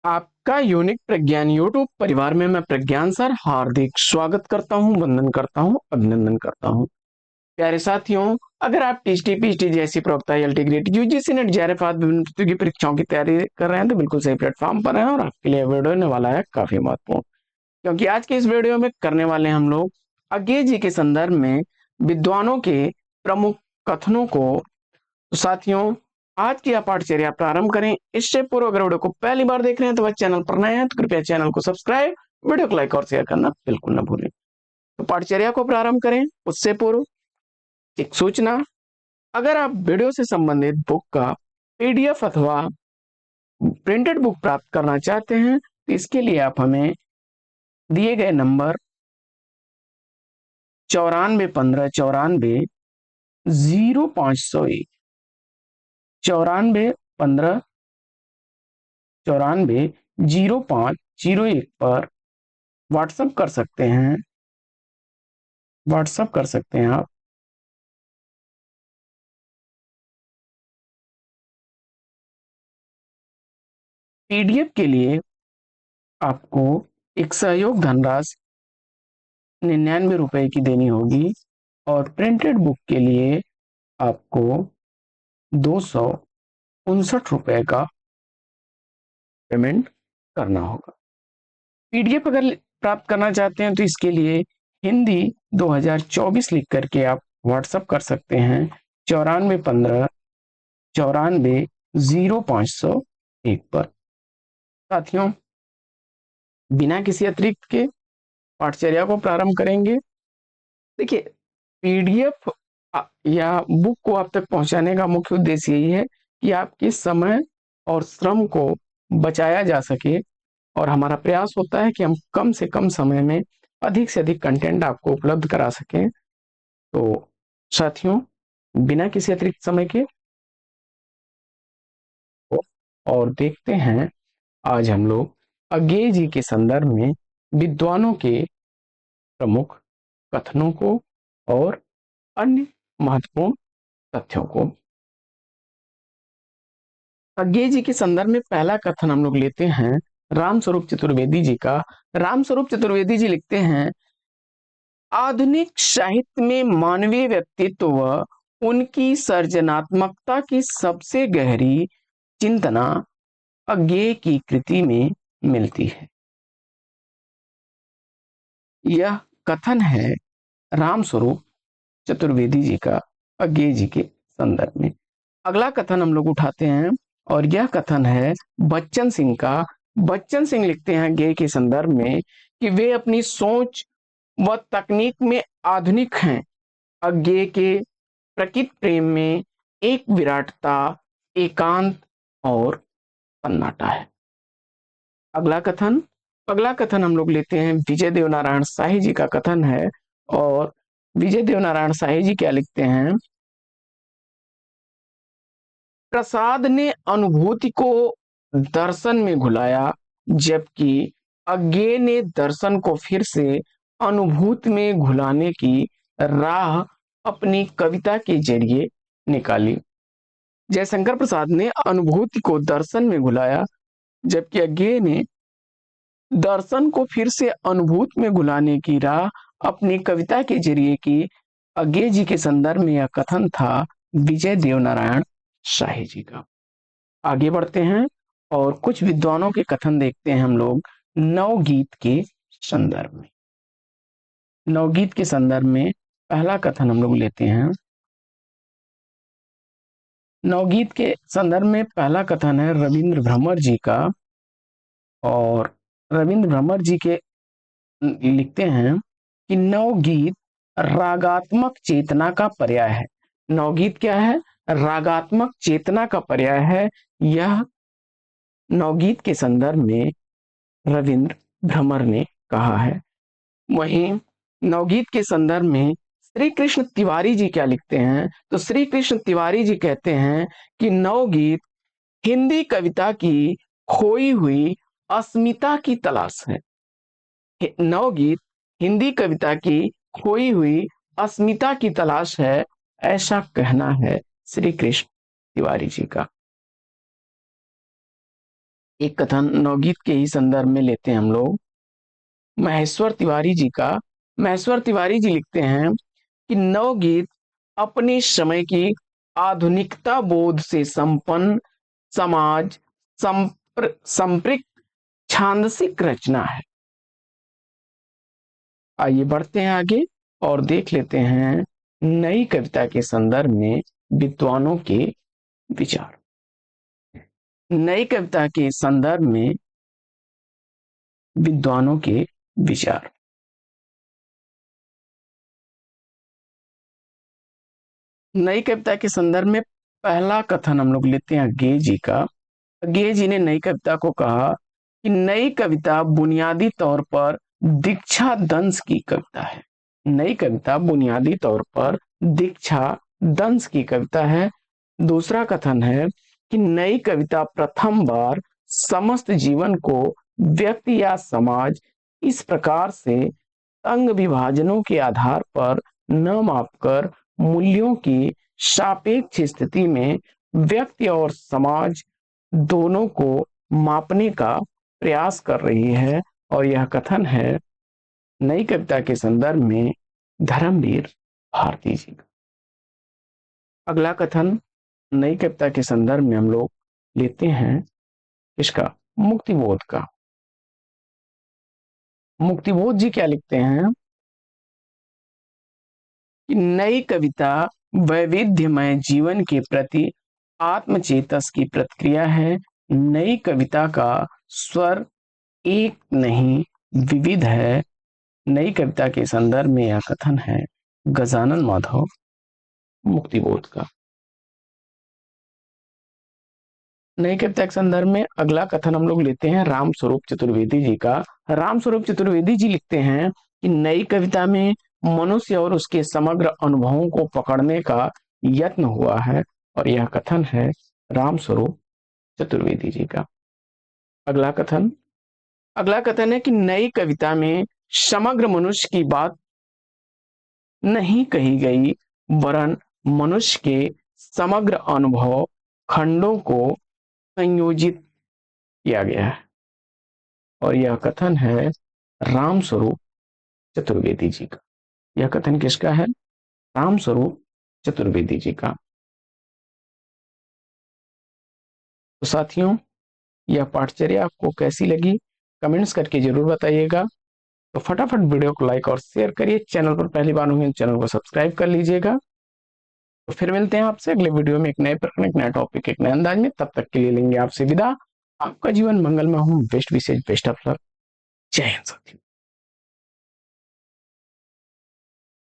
आपका यूनिक प्रज्ञान यूट्यूब परिवार में मैं प्रज्ञान सर हार्दिक स्वागत करता हूं, वंदन करता हूं, अभिनंदन करता हूं। प्यारे साथियों, अगर आप टीएसटी पीएचडी जैसी प्रवक्ता LT grade UGC net JRF आदि विभिन्न प्रतियोगी परीक्षाओं की तैयारी कर रहे हैं तो बिल्कुल सही प्लेटफॉर्म पर हैं और आपके लिए वीडियो होने वाला है काफी महत्वपूर्ण, क्योंकि आज के इस वीडियो में करने वाले हम लोग अज्ञेय जी के संदर्भ में विद्वानों के प्रमुख कथनों को। तो साथियों, आज की आप पाठचर्या प्रारंभ करें इससे पूर्व अगर वीडियो को पहली बार देख रहे हैं तो वह चैनल पर नए हैं तो कृपया चैनल को सब्सक्राइब, वीडियो को लाइक और शेयर करना बिल्कुल ना भूलें। तो पाठचर्या को प्रारंभ करें उससे पूर्व एक सूचना। अगर आप वीडियो से संबंधित बुक का पीडीएफ अथवा प्रिंटेड बुक प्राप्त करना चाहते हैं तो इसके लिए आप हमें दिए गए नंबर 9415940501 9415940501 पर व्हाट्सएप कर सकते हैं आप। पीडीएफ के लिए आपको एक सहयोग धनराशि 99 रुपए की देनी होगी और प्रिंटेड बुक के लिए आपको 259 रुपए का पेमेंट करना होगा। पीडीएफ अगर प्राप्त करना चाहते हैं तो इसके लिए हिंदी 2024 लिख करके आप व्हाट्सएप कर सकते हैं 9415940501 पर। साथियों, बिना किसी अतिरिक्त के पाठचर्या को प्रारंभ करेंगे। देखिए, पीडीएफ या बुक को आप तक पहुंचाने का मुख्य उद्देश्य यही है कि आपके समय और श्रम को बचाया जा सके और हमारा प्रयास होता है कि हम कम से कम समय में अधिक से अधिक कंटेंट आपको उपलब्ध करा सकें। तो साथियों, बिना किसी अतिरिक्त समय के और देखते हैं आज हम लोग अज्ञेय जी के संदर्भ में विद्वानों के प्रमुख कथनों को और अन्य महत्वपूर्ण तथ्यों को। अज्ञेय जी के संदर्भ में पहला कथन हम लोग लेते हैं रामस्वरूप चतुर्वेदी जी का। रामस्वरूप चतुर्वेदी जी लिखते हैं, आधुनिक साहित्य में मानवीय व्यक्तित्व व उनकी सर्जनात्मकता की सबसे गहरी चिंतना अज्ञेय की कृति में मिलती है। यह कथन है रामस्वरूप चतुर्वेदी जी का अज्ञेय जी के संदर्भ में। अगला कथन हम लोग उठाते हैं और यह कथन है बच्चन सिंह का। बच्चन सिंह लिखते हैं अज्ञेय के संदर्भ में कि वे अपनी सोच व तकनीक में आधुनिक हैं। अज्ञेय के प्रकृति प्रेम में एक विराटता, एकांत और सन्नाटा है। अगला कथन हम लोग लेते हैं विजय देव नारायण शाही जी का कथन है और विजय देव नारायण शाही जी क्या लिखते हैं, प्रसाद ने अनुभूति को दर्शन में घुलाया जबकि अज्ञेय ने दर्शन को फिर से अनुभूति में घुलाने की राह अपनी कविता के जरिए निकाली। जयशंकर प्रसाद ने अनुभूति को दर्शन में घुलाया जबकि अज्ञेय ने दर्शन को फिर से अनुभूति में घुलाने की राह अपनी कविता के जरिए की। अज्ञेय जी के संदर्भ में यह कथन था विजय देव नारायण शाही जी का। आगे बढ़ते हैं और कुछ विद्वानों के कथन देखते हैं हम लोग नवगीत के संदर्भ में। नवगीत के संदर्भ में पहला कथन हम लोग लेते हैं। नवगीत के संदर्भ में पहला कथन है रविंद्र भ्रमर जी का और रविंद्र भ्रमर जी के लिखते हैं कि नवगीत रागात्मक चेतना का पर्याय है। नवगीत क्या है? रागात्मक चेतना का पर्याय है। यह नवगीत के संदर्भ में रविंद्र भ्रमर ने कहा है। वहीं नवगीत के संदर्भ में श्री कृष्ण तिवारी जी क्या लिखते हैं, तो श्री कृष्ण तिवारी जी कहते हैं कि नवगीत हिंदी कविता की खोई हुई अस्मिता की तलाश है। नवगीत हिंदी कविता की खोई हुई अस्मिता की तलाश है, ऐसा कहना है श्री कृष्ण तिवारी जी का। एक कथन नवगीत के ही संदर्भ में लेते हैं हम लोग, महेश्वर तिवारी जी का। महेश्वर तिवारी जी लिखते हैं कि नवगीत अपने समय की आधुनिकता बोध से संपन्न समाज संपृक्त छांदसिक रचना है। आइए बढ़ते हैं आगे और देख लेते हैं नई कविता के संदर्भ में विद्वानों के विचार। नई कविता के संदर्भ में विद्वानों के विचार। नई कविता के संदर्भ में पहला कथन हम लोग लेते हैं गे जी का। गे जी ने नई कविता को कहा कि नई कविता बुनियादी तौर पर दीक्षा दंश की कविता है। नई कविता बुनियादी तौर पर दीक्षा दंश की कविता है। दूसरा कथन है कि नई कविता प्रथम बार समस्त जीवन को व्यक्ति या समाज इस प्रकार से अंग विभाजनों के आधार पर न मापकर मूल्यों की सापेक्ष स्थिति में व्यक्ति और समाज दोनों को मापने का प्रयास कर रही है। और यह कथन है नई कविता के संदर्भ में धर्मवीर भारती जी का। अगला कथन नई कविता के संदर्भ में हम लोग लेते हैं इसका मुक्तिबोध का। मुक्तिबोध जी क्या लिखते हैं कि नई कविता वैविध्यमय जीवन के प्रति आत्मचेतस की प्रतिक्रिया है। नई कविता का स्वर एक नहीं विविध है। नई कविता के संदर्भ में यह कथन है गजानन माधव मुक्तिबोध का। नई कविता के संदर्भ में अगला कथन हम लोग लेते हैं राम स्वरूप चतुर्वेदी जी का। राम स्वरूप चतुर्वेदी जी लिखते हैं कि नई कविता में मनुष्य और उसके समग्र अनुभवों को पकड़ने का यत्न हुआ है। और यह कथन है राम स्वरूप चतुर्वेदी जी का। अगला कथन है कि नई कविता में समग्र मनुष्य की बात नहीं कही गई वरन मनुष्य के समग्र अनुभव खंडों को संयोजित किया गया है। और यह कथन है राम स्वरूप चतुर्वेदी जी का। यह कथन किसका है? राम स्वरूप चतुर्वेदी जी का। तो साथियों, यह पाठचर्या आपको कैसी लगी कमेंट्स करके जरूर बताइएगा। तो फटाफट वीडियो को लाइक और शेयर करिए। चैनल पर पहली बार होंगे चैनल को सब्सक्राइब कर लीजिएगा। तो फिर मिलते हैं आपसे अगले वीडियो में एक नए प्रश्न, एक नया टॉपिक, एक नए अंदाज में। तब तक के लिए लेंगे आपसे विदा। आपका जीवन मंगलमय हो। बेस्ट विशेष, बेस्ट ऑफ लक। जय हिंद साथियों।